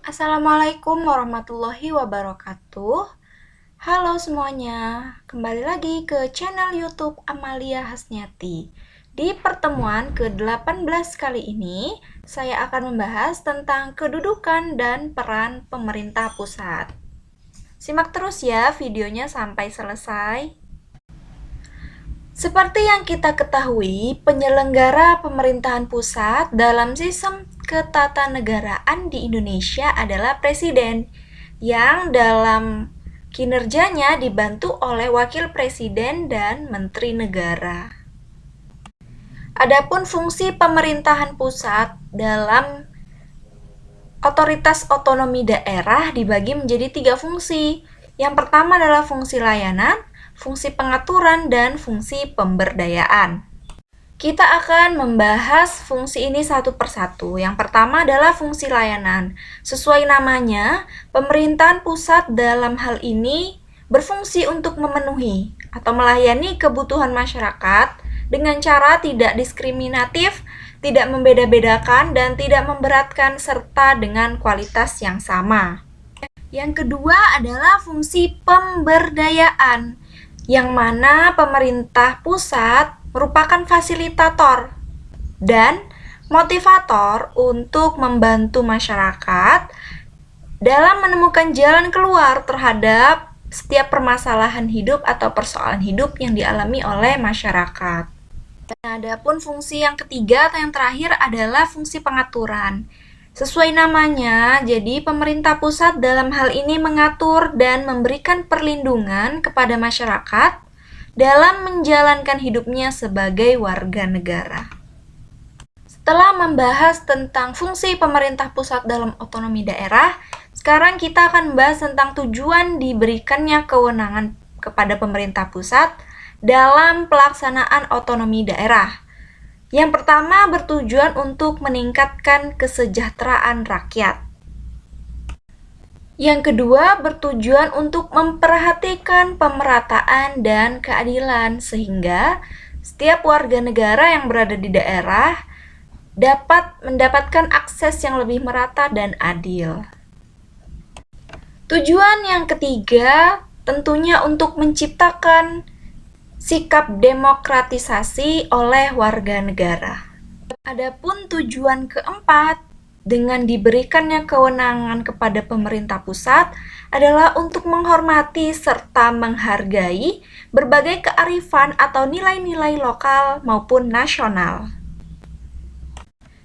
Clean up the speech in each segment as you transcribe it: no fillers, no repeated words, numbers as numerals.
Assalamualaikum warahmatullahi wabarakatuh. Halo semuanya, kembali lagi ke channel YouTube Amalia Hasniati. Di pertemuan ke-18 kali ini, saya akan membahas tentang kedudukan dan peran pemerintah pusat. Simak terus ya videonya sampai selesai. Seperti yang kita ketahui, penyelenggara pemerintahan pusat dalam sistem ketatanegaraan di Indonesia adalah Presiden, yang dalam kinerjanya dibantu oleh Wakil Presiden dan Menteri Negara. Adapun fungsi pemerintahan pusat dalam otoritas otonomi daerah dibagi menjadi 3 fungsi. Yang pertama adalah fungsi layanan, fungsi pengaturan, dan fungsi pemberdayaan. Kita akan membahas fungsi ini satu persatu. Yang pertama adalah fungsi layanan. Sesuai namanya, pemerintahan pusat dalam hal ini berfungsi untuk memenuhi atau melayani kebutuhan masyarakat dengan cara tidak diskriminatif, tidak membeda-bedakan, dan tidak memberatkan serta dengan kualitas yang sama. Yang kedua adalah fungsi pemberdayaan, yang mana pemerintah pusat merupakan fasilitator dan motivator untuk membantu masyarakat dalam menemukan jalan keluar terhadap setiap permasalahan hidup atau persoalan hidup yang dialami oleh masyarakat. Nah, adapun fungsi yang ketiga atau yang terakhir adalah fungsi pengaturan. Sesuai namanya, jadi pemerintah pusat dalam hal ini mengatur dan memberikan perlindungan kepada masyarakat dalam menjalankan hidupnya sebagai warga negara. Setelah membahas tentang fungsi pemerintah pusat dalam otonomi daerah, sekarang kita akan membahas tentang tujuan diberikannya kewenangan kepada pemerintah pusat dalam pelaksanaan otonomi daerah. Yang pertama bertujuan untuk meningkatkan kesejahteraan rakyat. Yang kedua bertujuan untuk memperhatikan pemerataan dan keadilan sehingga setiap warga negara yang berada di daerah dapat mendapatkan akses yang lebih merata dan adil. Tujuan yang ketiga tentunya untuk menciptakan sikap demokratisasi oleh warga negara. Adapun tujuan keempat dengan diberikannya kewenangan kepada pemerintah pusat adalah untuk menghormati serta menghargai berbagai kearifan atau nilai-nilai lokal maupun nasional.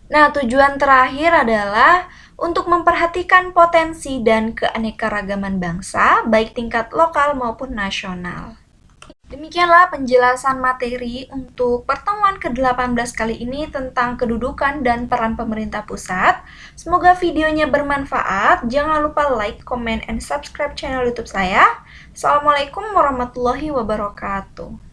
Nah, tujuan terakhir adalah untuk memperhatikan potensi dan keanekaragaman bangsa baik tingkat lokal maupun nasional. Demikianlah penjelasan materi untuk pertemuan ke-18 kali ini tentang kedudukan dan peran pemerintah pusat. Semoga videonya bermanfaat. Jangan lupa like, comment, and subscribe channel YouTube saya. Assalamualaikum warahmatullahi wabarakatuh.